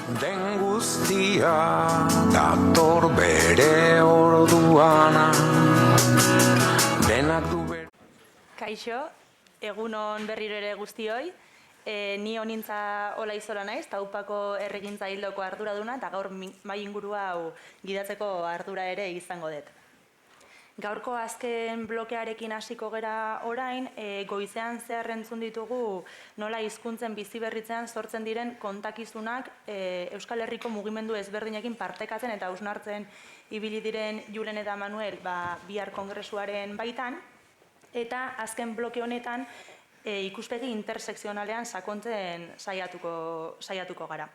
Den guztia dator bere orduana. Denak du bere. Kaixo, egunon berriro ere guztioi. Ni honintza Ola Izola naiz, Taupako erregintza hildoko arduraduna eta gaur mai ingurua hau gidatzeko ardura ere izango dut. Gaurko azken blokearekin hasiko gera orain, goizean zehar entzun ditugu nola hizkuntzen biziberritzean sortzen diren kontakizunak Euskal Herriko mugimendu ezberdinekin partekatzen eta hausnartzen ibili diren Julen eta Manuel bihar kongresuaren baitan, eta azken bloke honetan ikuspegi intersekzionalean sakontzen saiatuko gara.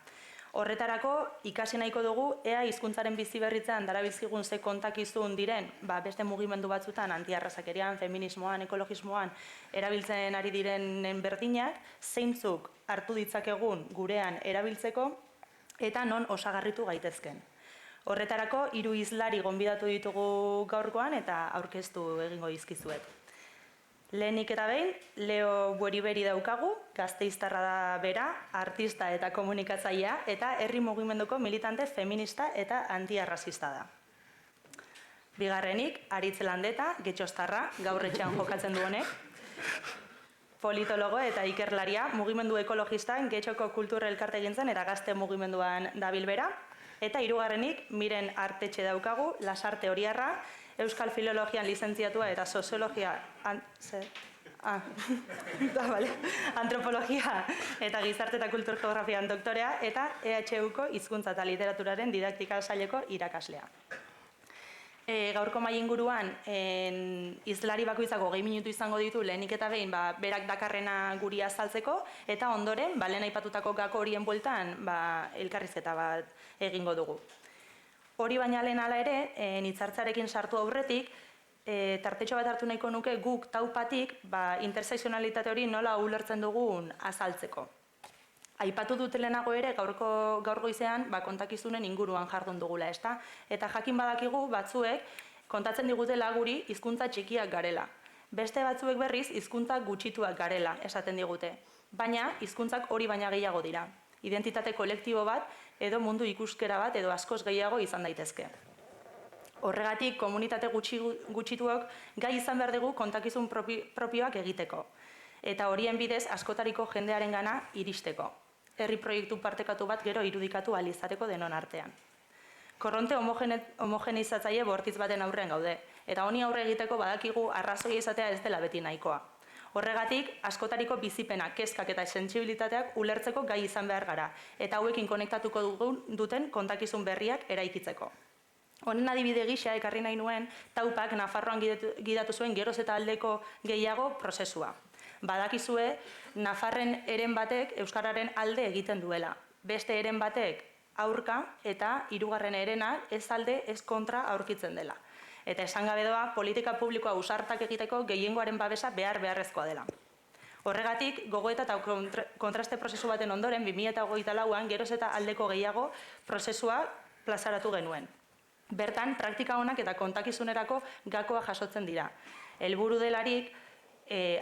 Horretarako ikasi nahiko dugu ea hizkuntzaren biziberritzean darabilzkigun ze kontakizun diren, beste mugimendu batzutan antiarrazakerian, feminismoan, ekologismoan erabiltzen ari direnen berdinak, zeintzuk hartu ditzakegun gurean erabiltzeko eta non osagarritu gaitezken. Horretarako 3 hizlari gonbidatu ditugu gaurkoan eta aurkeztu egingo dizkizuet. Lehenik eta behin, Leo Bueriberi daukagu, Gasteiztarra da bera, artista eta komunikatzailea, eta herri mugimenduko militante feminista eta antiarrazista da. Bigarrenik, Aritz Landeta, Getxostarra, gaur etxean jokatzen du honek, politologo eta ikerlaria, mugimendu ekologistan, Getxoko kultur elkartegintzan eta gazte mugimenduan dabil bera, eta hirugarrenik, Miren Artetxe daukagu, Lasarte Horiarra, Euskal Filologian lizentziatua eta soziologia, antropologia eta gizarte eta kultur geografian doktorea eta EHUko hizkuntza eta literaturaren didaktika saileko irakaslea. Gaurko mai inguruan, hizlari bakoitzako 20 minutu izango ditu lehenik eta behin berak dakarrena guri azaltzeko, eta ondoren, lehen aipatutako gako horien bueltan, elkarrizketa bat egingo dugu. Hori baina lehen ala ere, hitzartzarekin sartu aurretik, tartetxo bat hartu nahiko nuke guk Taupatik intersekzionalitate hori nola ulertzen dugun azaltzeko. Aipatu dut lehenago ere gaur goizean kontakizunen inguruan jardun dugula, ezta? Eta jakin badakigu batzuek kontatzen digutela guri hizkuntza txikiak garela. Beste batzuek berriz hizkuntza gutxituak garela esaten digute. Baina hizkuntzak hori baina gehiago dira. Identitate kolektibo bat edo mundu ikuskera bat edo askoz gehiago izan daitezke. Horregatik, komunitate gutxituok gai izan behar dugu kontakizun propioak egiteko. Eta horien bidez askotariko jendearengana iristeko. Herri proiektu partekatu bat gero irudikatu ahal izateko denon artean. Korronte homogeneizatzaile bortitz baten aurrean gaude. Eta honi aurre egiteko badakigu arrazoi izatea ez dela beti nahikoa. Horregatik, askotariko bizipenak, kezkak eta sentsibilitateak ulertzeko gai izan behar gara, eta hauekin konektatuko duten kontakizun berriak eraikitzeko. Honen adibide gisa ekarri nahi nuen, Taupak Nafarroan gidatu zuen geroz eta aldeko gehiago prozesua. Badakizue, Nafarren eren batek Euskararen alde egiten duela. Beste eren batek aurka eta hirugarren erena ez alde ez kontra aurkitzen dela. Eta esan gabe doa, politika publikoa ausartak egiteko gehiengoaren babesa beharrezkoa dela. Horregatik, gogoeta eta kontraste prozesu baten ondoren, 2024an geroz eta aldeko gehiago prozesua plazaratu genuen. Bertan, praktika honak eta kontakizunerako gakoa jasotzen dira. Helburu delarik,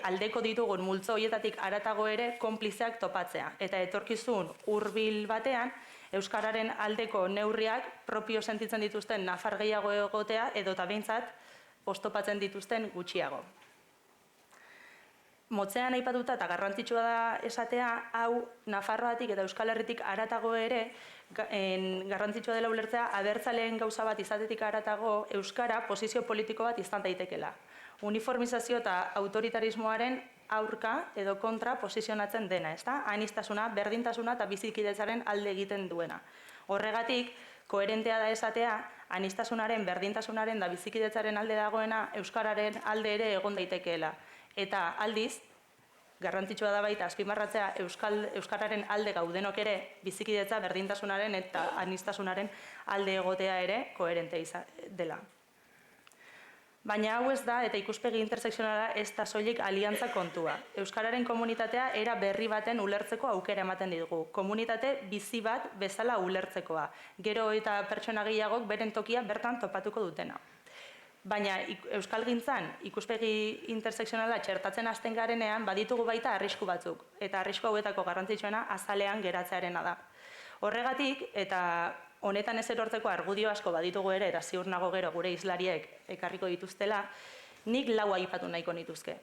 aldeko ditugun multzo horietatik haratago ere konplizeak topatzea. Eta etorkizun hurbil batean, Euskararen aldeko neurriak propio sentitzen dituzten nafar gehiago egotea edo eta behintzat oztopatzen dituzten gutxiago. Motzean aipatuta eta garrantzitsua da esatea, hau Nafarroatik eta Euskal Herritik haratago ere, garrantzitsua dela ulertzea, abertzaleen gauza bat izatetik haratago, Euskara posizio politiko bat izan daitekela. Uniformizazio eta autoritarismoaren aurka edo kontra posizionatzen dena, ezta? Aniztasuna, berdintasuna eta bizikidetzaren alde egiten duena. Horregatik, koherentea da esatea, anistasunaren, berdintasunaren eta bizikidetzaren alde dagoena Euskararen alde ere egon daitekeela. Eta aldiz, garrantzitsua da baita azpimarratzea Euskararen alde gaudenok ere bizikidetza, berdintasunaren eta anistasunaren alde egotea ere koherente dela. Baina hau ez da, eta ikuspegi intersekzionala ez da soilik aliantza kontua. Euskararen komunitatea era berri baten ulertzeko aukera ematen digu. Komunitate bizi bat bezala ulertzekoa. Gero eta pertsona gehiagok beren tokia bertan topatuko dutena. Baina euskalgintzan ikuspegi intersekzionala txertatzen hasten garenean baditugu baita arrisku batzuk. Eta arrisku hauetako garrantzitsuena azalean geratzearena da. Horregatik, eta honetan ez erortzeko argudio asko baditugu ere, eta ziur nago gero gure hizlariek ekarriko dituztela, nik lau aipatu nahiko nituzke.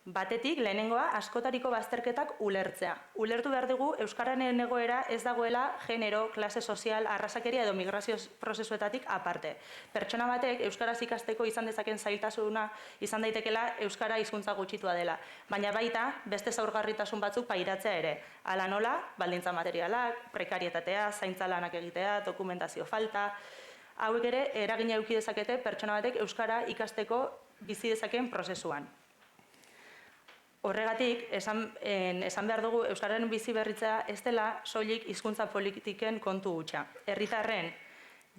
Batetik, lehenengoa, askotariko bazterketak ulertzea. Ulertu behar dugu, euskararen egoera ez dagoela genero, klase sozial, arrazakeria edo migrazio prozesuetatik aparte. Pertsona batek euskaraz ikasteko izan dezaken zailtasuna izan daitekela euskara hizkuntza gutxitua dela. Baina baita, beste zaurgarritasun batzuk pairatzea ere. Hala nola, baldintza materialak, prekarietatea, zaintza lanak egitea, dokumentazio falta. Hauek ere, eragina eduki dezakete pertsona batek euskara ikasteko bizi dezakeen prozesuan. Horregatik, esan behar dugu euskararen bizi berritzea ez dela soilik hizkuntza politiken kontu hutsa. Herritarren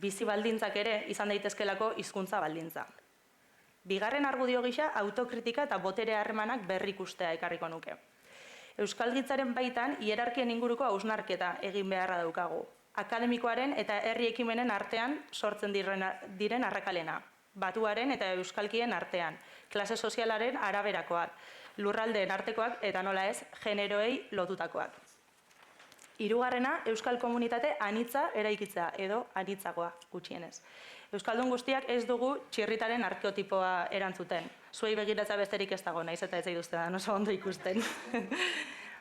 bizi baldintzak ere izan daitezkelako hizkuntza baldintza. Bigarren argudio gisa autokritika eta botere harremanak berrikustea ekarriko nuke. Euskalgintzaren baitan hierarkien inguruko hausnarketa egin beharra daukagu. Akademikoaren eta herri ekimenen artean sortzen diren arrakalena. Batuaren eta euskalkien artean, klase sozialaren araberakoak, lurraldeen artekoak eta nola ez, generoei lotutakoak. Hirugarrena, euskal komunitate anitza eraikitzea edo anitzagoa gutxienez. Euskaldun guztiak ez dugu txirritaren arkeotipoa erantzuten. Zuei begiratza besterik ez dago, naiz eta ez zaituzten oso ondo ikusten.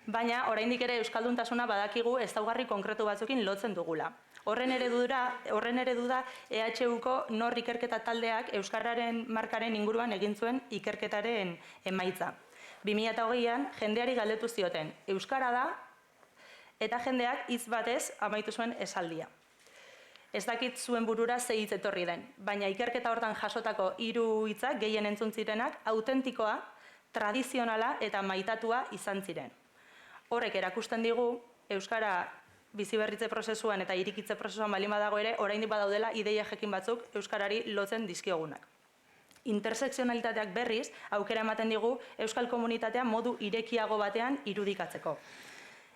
Baina, oraindik ere euskalduntasuna badakigu ezaugarri konkretu batzukin lotzen dugula. Horren eredu da EHUko nor ikerketa taldeak euskararen markaren inguruan egin zuen ikerketaren emaitza. 2008an jendeari galdetu zioten, euskara da eta jendeak hitz batez amaitu zuen esaldia. Ez dakit zuen burura ze hitz etorri den, baina ikerketa hortan jasotako 3 hitzak gehien entzun zirenak autentikoa, tradizionala eta maitatua izan ziren. Horrek erakusten digu euskara biziberritze prozesuan eta irikitze prozesuan baldin badago ere, oraindik badaudela ideia jakin batzuk euskarari lotzen dizkiogunak. Intersekzionalitateak berriz, aukera ematen digu euskal komunitatea modu irekiago batean irudikatzeko.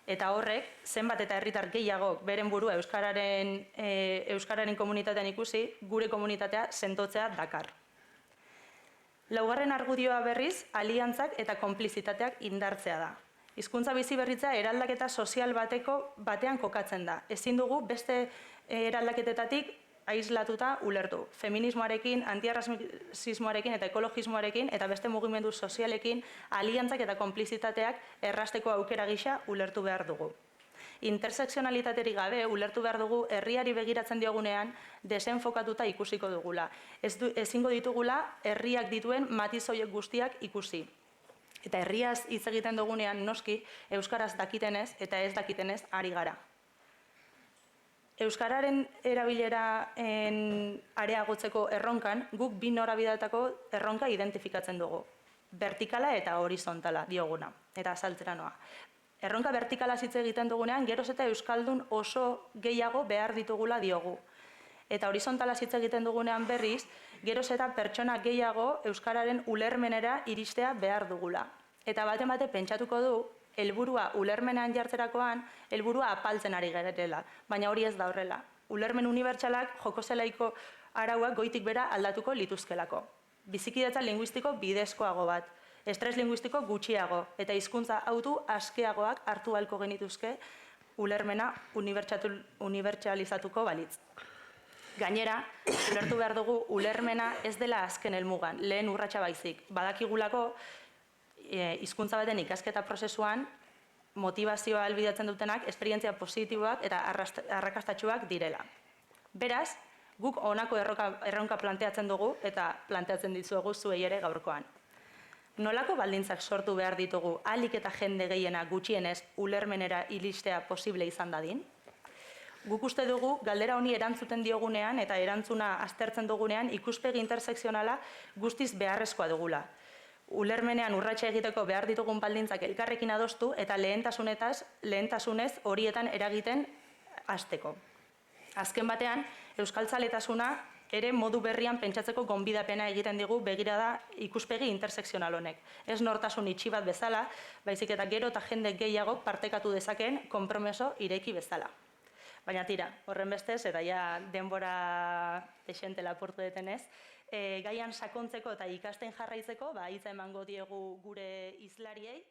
Eta horrek, zenbat eta herritar gehiago beren burua euskararen komunitatean ikusi, gure komunitatea sendotzea dakar. Laugarren argudioa berriz, aliantzak eta konplizitateak indartzea da. Hizkuntza biziberritzea eraldaketa sozial batean kokatzen da. Ezin dugu beste eraldaketetatik aislatuta ulertu. Feminismoarekin, antiarrazismoarekin eta ekologismoarekin eta beste mugimendu sozialekin aliantzak eta konplizitateak errasteko aukera gisa ulertu behar dugu. Intersekzionalitaterik gabe ulertu behar dugu herriari begiratzen diogunean desenfokatuta ikusiko dugula. Ezingo ditugula herriak dituen matiz horiek guztiak ikusi. Eta herriaz hitz egiten dugunean noski euskaraz dakitenez eta ez dakitenez ari gara. Euskararen erabilera areagotzeko erronkan, guk bi norabideetako erronka identifikatzen dugu. Vertikala eta horizontala dioguna, eta azaltzera noa. Erronka vertikala hitz egiten dugunean, geroz eta euskaldun oso gehiago behar ditugula diogu. Eta horizontala hitz egiten dugunean berriz, geroz eta pertsona gehiago euskararen ulermenera iristea behar dugula. Eta bate pentsatuko du, helburua ulermenean jartzerakoan, helburua apaltzen ari garela, baina hori ez da horrela. Ulermen unibertsalak joko zelaiko arauak goitik bera aldatuko lituzkelako. Bizikidetza linguistiko bidezkoago bat, estres linguistiko gutxiago, eta hizkuntza autu askeagoak hartu ahalko genituzke ulermena unibertsalizatuko balitz. Gainera, ulertu behar dugu ulermena ez dela azken helmugan, lehen urratsa baizik. Badakigulako hizkuntza baten ikasketa prozesuan motivazioa ahalbidetzen dutenak esperientzia positiboak eta arrakastatsuak direla. Beraz, guk honako erronka planteatzen dugu eta planteatzen dizuegu zuei ere gaurkoan. Nolako baldintzak sortu behar ditugu ahalik eta jende gehiena gutxienez ulermenera iristea posible izan dadin? Guk uste dugu, galdera honi erantzuten diogunean eta erantzuna aztertzen dugunean ikuspegi intersekzionala guztiz beharrezkoa dugula. Ulermenean urratsa egiteko behar ditugun baldintzak elkarrekin adostu eta lehentasunez horietan eragiten hasteko. Azken batean, euskaltzaletasuna ere modu berrian pentsatzeko gonbidapena egiten digu begirada ikuspegi intersekzional honek. Ez nortasun itxi bat bezala, baizik eta gero eta jende gehiago partekatu dezakeen konpromiso ireki bezala. Baina tira, horren bestez, eta ja denbora desente lapurtu detenez, gaian sakontzeko eta ikasten jarraitzeko, hitza emango diegu gure hizlariei.